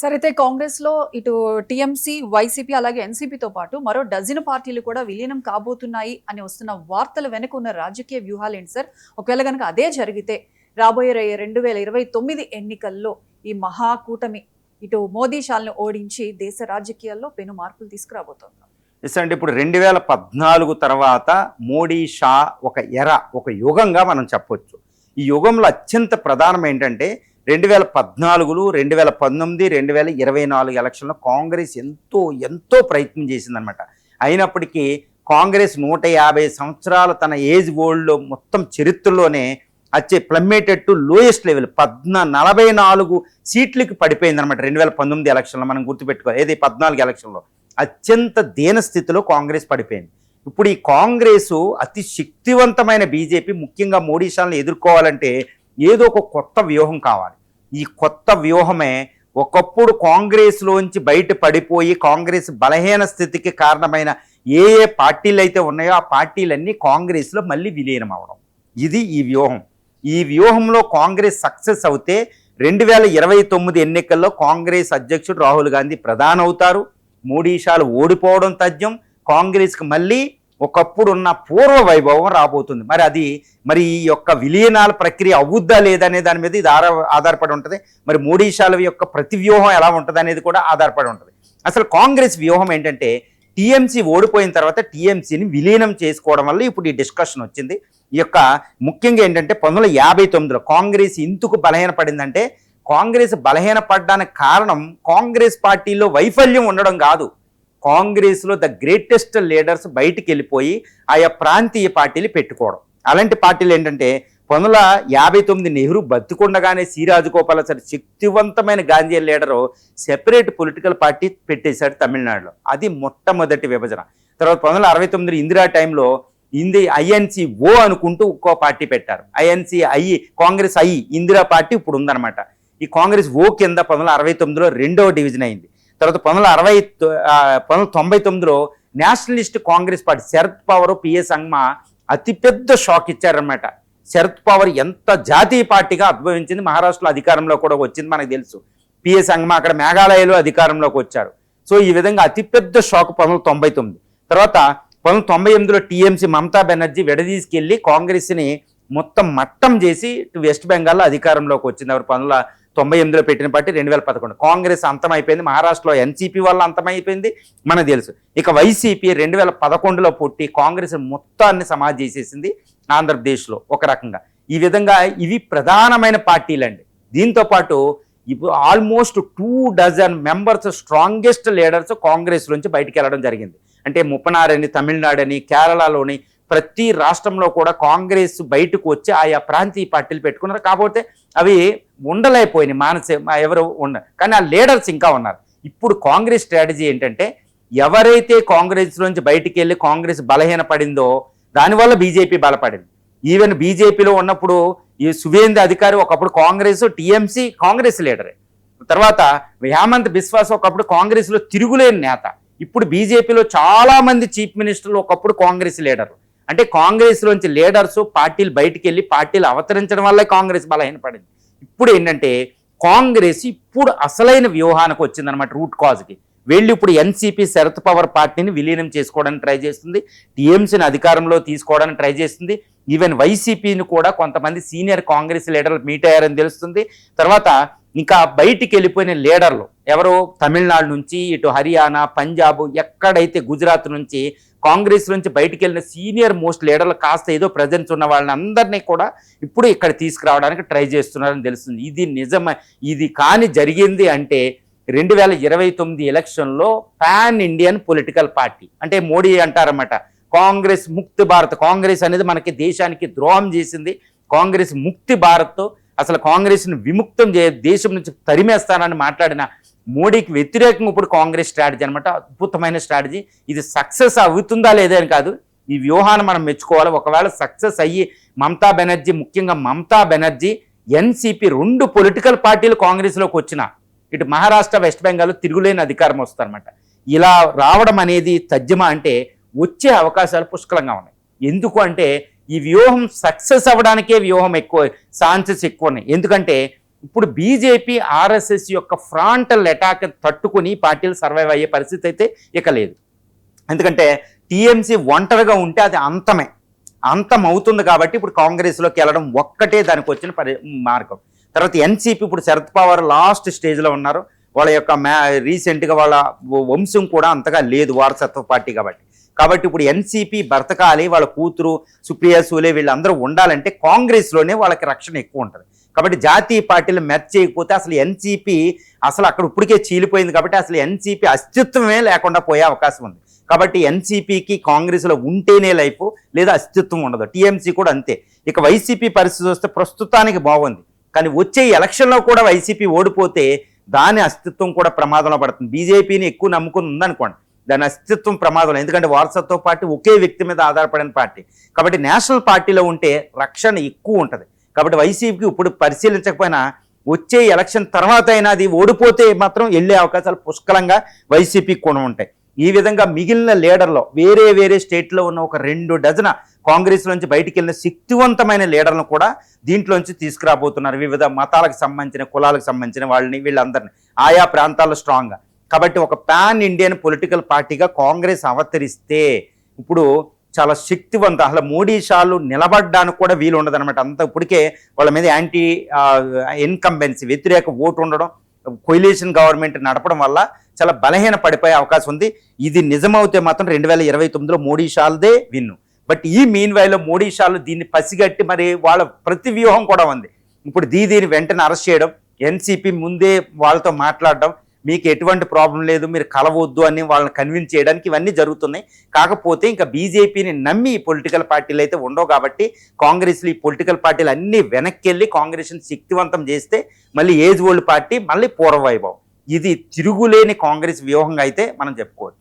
సరే అయితే కాంగ్రెస్‌లో ఇటు టీఎంసీ, వైసీపీ అలాగే ఎన్‌సీపీతో పాటు మరో డజను పార్టీలు కూడా విలీనం కాబోతున్నాయి అని వస్తున్న వార్తల వెనుక ఉన్న రాజకీయ వ్యూహాలేంటి సార్? ఒకవేళ గనక అదే జరిగితే రాబోయే 2029 ఎన్నికల్లో ఈ మహాకూటమి ఇటు మోదీ షాల్ని ఓడించి దేశ రాజకీయాల్లో పెను మార్పులు తీసుకురాబోతోందా? ఎస్ అండి. ఇప్పుడు 2014 తర్వాత మోడీ షా ఒక యుగంగా మనం చెప్పొచ్చు. ఈ యుగంలో అత్యంత ప్రధానం ఏంటంటే 2014, 2019, 2024 ఎలక్షన్లో కాంగ్రెస్ ఎంతో ప్రయత్నం చేసిందనమాట. అయినప్పటికీ కాంగ్రెస్ 150 సంవత్సరాల తన ఏజ్ ఓల్డ్లో మొత్తం చరిత్రలోనే ప్లమ్మేటెడ్ టు లోయెస్ట్ లెవెల్ 44 సీట్లకి పడిపోయిందనమాట. 2019 ఎలక్షన్లో మనం గుర్తుపెట్టుకోవాలి. ఏది 14 ఎలక్షన్లో అత్యంత దీన స్థితిలో కాంగ్రెస్ పడిపోయింది. ఇప్పుడు ఈ కాంగ్రెసు అతి శక్తివంతమైన బీజేపీ ముఖ్యంగా మోడీ షాలను ఎదుర్కోవాలంటే ఏదో ఒక కొత్త వ్యూహం కావాలి. ఈ కొత్త వ్యూహమే ఒకప్పుడు కాంగ్రెస్లోంచి బయట పడిపోయి కాంగ్రెస్ బలహీన స్థితికి కారణమైన ఏ పార్టీలు అయితే ఉన్నాయో ఆ పార్టీలన్నీ కాంగ్రెస్లో మళ్ళీ విలీనం అవడం. ఇది ఈ వ్యూహం. ఈ వ్యూహంలో కాంగ్రెస్ సక్సెస్ అవుతే 2029 ఎన్నికల్లో కాంగ్రెస్ అధ్యక్షుడు రాహుల్ గాంధీ ప్రధాని అవుతారు. మోడీ షాలు ఓడిపోవడం తథ్యం. కాంగ్రెస్కి మళ్ళీ ఒకప్పుడున్న పూర్వ వైభవం రాబోతుంది. మరి ఈ యొక్క విలీనాల ప్రక్రియ అవుద్దా లేదనే దాని మీద ఇది ఆధారపడి ఉంటుంది. మరి మోడీ షాల యొక్క ప్రతి వ్యూహం ఎలా ఉంటుంది అనేది కూడా ఆధారపడి ఉంటుంది. అసలు కాంగ్రెస్ వ్యూహం ఏంటంటే టీఎంసీ ఓడిపోయిన తర్వాత టీఎంసీని విలీనం చేసుకోవడం వల్ల ఇప్పుడు ఈ డిస్కషన్ వచ్చింది. ఈ యొక్క ముఖ్యంగా ఏంటంటే 1959లో కాంగ్రెస్ ఎందుకు బలహీనపడిందంటే కాంగ్రెస్ బలహీనపడడానికి కారణం కాంగ్రెస్ పార్టీలో వైఫల్యం ఉండడం కాదు. కాంగ్రెస్లో ద గ్రేటెస్ట్ లీడర్స్ బయటికి వెళ్ళిపోయి ఆయా ప్రాంతీయ పార్టీలు పెట్టుకోవడం. అలాంటి పార్టీలు ఏంటంటే 1959 నెహ్రూ బతుకుండగానే సి రాజగోపాలాచారి శక్తివంతమైన Gandhi leader separate political party పెట్టేశాడు తమిళనాడులో. అది మొట్టమొదటి విభజన. తర్వాత 1969 ఇందిరా టైంలో ఐఎన్సీ ఓ అనుకుంటూ ఒక్కో పార్టీ పెట్టారు. కాంగ్రెస్ ఇందిరా పార్టీ ఇప్పుడు ఉందన్నమాట. ఈ కాంగ్రెస్ ఓ కింద 1969లో రెండవ డివిజన్ అయింది. తర్వాత 1999లో నేషనలిస్ట్ కాంగ్రెస్ పార్టీ శరద్ పవార్, పిఎస్ సంగ్మా అతిపెద్ద షాక్ ఇచ్చారనమాట. శరద్ పవార్ ఎంత జాతీయ పార్టీగా ఉద్భవించింది, మహారాష్ట్రలో అధికారంలో కూడా వచ్చింది మనకు తెలుసు. పిఎస్ సంగ్మా అక్కడ మేఘాలయలో అధికారంలోకి వచ్చారు. సో ఈ విధంగా అతిపెద్ద షాక్ 1999. తర్వాత 1998లో టీఎంసీ మమతా బెనర్జీ విడదీసుకెళ్ళి కాంగ్రెస్ని మొత్తం మట్టం చేసి వెస్ట్ బెంగాల్లో అధికారంలోకి వచ్చింది. ఎవరు 1998లో పెట్టిన పార్టీ 2011 కాంగ్రెస్ అంతమైపోయింది. మహారాష్ట్రలో ఎన్సీపీ వల్ల అంతమైపోయింది మనకు తెలుసు. ఇక వైసీపీ 2011లో పుట్టి కాంగ్రెస్ మొత్తాన్ని సమాధి చేసేసింది ఆంధ్రప్రదేశ్లో ఒక రకంగా. ఈ విధంగా ఇవి ప్రధానమైన పార్టీలండి. దీంతోపాటు ఇప్పుడు almost 2 dozen members strongest leaders Congress నుంచి బయటికి వెళ్ళడం జరిగింది. అంటే ముప్పనారని, తమిళనాడని, కేరళలోని ప్రతి రాష్ట్రంలో కూడా కాంగ్రెస్ బయటకు వచ్చి ఆయా ప్రాంతీయ పార్టీలు పెట్టుకున్నారు. కాకపోతే అవి ఉండలేకపోయినాయి, ఎవరు కానీ ఆ లీడర్స్ ఇంకా ఉన్నారు. ఇప్పుడు కాంగ్రెస్ స్ట్రాటజీ ఏంటంటే ఎవరైతే కాంగ్రెస్ నుంచి బయటికి వెళ్ళి కాంగ్రెస్ బలహీనపడిందో దానివల్ల బీజేపీ బలపడింది. ఈవెన్ బీజేపీలో ఉన్నప్పుడు ఈ సువేందు అధికారి ఒకప్పుడు కాంగ్రెస్, టీఎంసీ కాంగ్రెస్ లీడరే. తర్వాత హేమంత్ బిస్వాస్ ఒకప్పుడు కాంగ్రెస్లో తిరుగులేని నేత. ఇప్పుడు బీజేపీలో చాలా మంది చీఫ్ మినిస్టర్లు ఒకప్పుడు కాంగ్రెస్ లీడర్లు. అంటే కాంగ్రెస్లోంచి లీడర్స్ పార్టీలు బయటికి వెళ్ళి పార్టీలు అవతరించడం వల్లే కాంగ్రెస్ బలహీనపడింది. ఇప్పుడు ఏంటంటే కాంగ్రెస్ ఇప్పుడు అసలైన వ్యూహానికి వచ్చిందనమాట, రూట్ కాజ్కి వెళ్ళి ఇప్పుడు ఎన్సీపీ శరద్ పవార్ పార్టీని విలీనం చేసుకోవడానికి ట్రై చేస్తుంది. టీఎంసీని అధికారంలో తీసుకోవడానికి ట్రై చేస్తుంది. ఈవెన్ వైసీపీని కూడా కొంతమంది సీనియర్ కాంగ్రెస్ లీడర్లు మీట్ అయ్యారని తెలుస్తుంది. తర్వాత ఇంకా బయటికి వెళ్ళిపోయిన లీడర్లు ఎవరు తమిళనాడు నుంచి ఇటు హర్యానా, పంజాబ్, ఎక్కడైతే గుజరాత్ నుంచి కాంగ్రెస్ నుంచి బయటికి వెళ్ళిన సీనియర్ మోస్ట్ లీడర్లు కాస్త ఏదో ప్రజెన్స్ ఉన్న వాళ్ళని అందరినీ కూడా ఇప్పుడు ఇక్కడ తీసుకురావడానికి ట్రై చేస్తున్నారని తెలుస్తుంది. ఇది కానీ జరిగింది అంటే 2029 ఎలక్షన్లో పాన్ ఇండియన్ పొలిటికల్ పార్టీ అంటే మోడీ అంటారన్నమాట కాంగ్రెస్ ముక్తి భారత్. కాంగ్రెస్ అనేది మనకి దేశానికి ద్రోహం చేసింది. కాంగ్రెస్ ముక్తి భారత్, అసలు కాంగ్రెస్ని విముక్తం దేశం నుంచి తరిమేస్తానని మాట్లాడిన మోడీకి వ్యతిరేకంగా ఇప్పుడు కాంగ్రెస్ స్ట్రాటజీ అనమాట. అద్భుతమైన స్ట్రాటజీ. ఇది సక్సెస్ అవుతుందా లేదా అని కాదు, ఈ వ్యూహాన్ని మనం మెచ్చుకోవాలి. ఒకవేళ సక్సెస్ అయ్యి ముఖ్యంగా మమతా బెనర్జీ, ఎన్సీపీ 2 పొలిటికల్ పార్టీలు కాంగ్రెస్లోకి వచ్చిన ఇటు మహారాష్ట్ర, వెస్ట్ బెంగాల్ తిరుగులేని అధికారం వస్తుందన్నమాట. ఇలా రావడం అనేది తథ్యమా అంటే వచ్చే అవకాశాలు పుష్కలంగా ఉన్నాయి. ఎందుకు అంటే ఈ వ్యూహం సక్సెస్ అవ్వడానికే ఛాన్సెస్ ఎక్కువ ఉన్నాయి. ఎందుకంటే ఇప్పుడు బీజేపీ ఆర్ఎస్ఎస్ యొక్క ఫ్రాంటల్ అటాక్ తట్టుకుని పార్టీలు సర్వైవ్ అయ్యే పరిస్థితి అయితే ఇక లేదు. ఎందుకంటే టీఎంసీ ఒంటరిగా ఉంటే అది అంతం అవుతుంది కాబట్టి ఇప్పుడు కాంగ్రెస్లోకి వెళ్ళడం ఒక్కటే దానికి వచ్చిన మార్గం. తర్వాత ఎన్సీపీ ఇప్పుడు శరద్ పవార్ లాస్ట్ స్టేజ్లో ఉన్నారు. వాళ్ళ యొక్క రీసెంట్గా వాళ్ళ వంశం కూడా అంతగా లేదు వారసత్వ పార్టీ కాబట్టి ఇప్పుడు ఎన్సీపీ బ్రతకాలి, వాళ్ళ కూతురు సుప్రియా సూలే వీళ్ళందరూ ఉండాలంటే కాంగ్రెస్లోనే వాళ్ళకి రక్షణ ఎక్కువ ఉంటుంది. కాబట్టి జాతీయ పార్టీలు మెర్జ్ చేయకపోతే అసలు ఎన్సీపీ అసలు అక్కడ ఇప్పటికే చీలిపోయింది కాబట్టి అసలు ఎన్సీపీ అస్తిత్వమే లేకుండా పోయే అవకాశం ఉంది. కాబట్టి ఎన్సీపీకి కాంగ్రెస్లో ఉంటేనే లైఫ్, లేదా అస్తిత్వం ఉండదు. టీఎంసీ కూడా అంతే. ఇక వైసీపీ పరిస్థితి వస్తే ప్రస్తుతానికి బాగుంది, కానీ వచ్చే ఎలక్షన్లో కూడా వైసీపీ ఓడిపోతే దాని అస్తిత్వం కూడా ప్రమాదంలో పడుతుంది. బీజేపీని ఎక్కువ నమ్ముకుని ఉందనుకోండి, దాని అస్తిత్వం ప్రమాదంలో. ఎందుకంటే వారసత్వ పార్టీ ఒకే వ్యక్తి మీద ఆధారపడిన పార్టీ కాబట్టి నేషనల్ పార్టీలో ఉంటే రక్షణ ఎక్కువ ఉంటుంది. కాబట్టి వైసీపీకి ఇప్పుడు పరిశీలించకపోయినా వచ్చే ఎలక్షన్ తర్వాత అయినా అది ఓడిపోతే మాత్రం వెళ్ళే అవకాశాలు పుష్కలంగా వైసీపీకి కూడా ఉంటాయి. ఈ విధంగా మిగిలిన లీడర్లో వేరే స్టేట్లో ఉన్న ఒక 2 డజన్ కాంగ్రెస్ నుంచి బయటికి వెళ్ళిన శక్తివంతమైన లీడర్లను కూడా దీంట్లోంచి తీసుకురాబోతున్నారు. వివిధ మతాలకు సంబంధించిన, కులాలకు సంబంధించిన వాళ్ళని, వీళ్ళందరినీ ఆయా ప్రాంతాల్లో స్ట్రాంగ్గా. కాబట్టి ఒక పాన్ ఇండియన్ పొలిటికల్ పార్టీగా కాంగ్రెస్ అవతరిస్తే ఇప్పుడు చాలా శక్తివంతం. అసలు మోడీ షాలు నిలబడడానికి కూడా వీలు ఉండదు అనమాట. అంత ఇప్పటికే వాళ్ళ మీద యాంటీ ఇన్కంబెన్సీ, వ్యతిరేక ఓటు ఉండడం, కొయిలేషన్ గవర్నమెంట్ నడపడం వల్ల చాలా బలహీన పడిపోయే అవకాశం ఉంది. ఇది నిజమవుతే మాత్రం 2029లో మోడీ షాల్దే విన్ను. బట్ ఈ మీన్ వైలో మోడీ షాలు దీన్ని పసిగట్టి మరి వాళ్ళ ప్రతి వ్యూహం కూడా ఉంది. ఇప్పుడు దీనిని వెంటనే అరెస్ట్ చేయడం, ఎన్సీపీ ముందే వాళ్ళతో మాట్లాడడం, మీకు ఎటువంటి ప్రాబ్లం లేదు, మీరు కలవద్దు అని వాళ్ళని కన్విన్స్ చేయడానికి ఇవన్నీ జరుగుతున్నాయి. కాకపోతే ఇంకా బీజేపీని నమ్మి పొలిటికల్ పార్టీలు అయితే ఉండవు కాబట్టి కాంగ్రెస్లో ఈ పొలిటికల్ పార్టీలు అన్నీ వెనక్కి వెళ్ళి కాంగ్రెస్ని శక్తివంతం చేస్తే మళ్ళీ ఏజ్ ఓల్డ్ పార్టీ మళ్ళీ పూర్వవైభవం. ఇది తిరుగులేని కాంగ్రెస్ వ్యూహంగా అయితే మనం చెప్పుకోవచ్చు.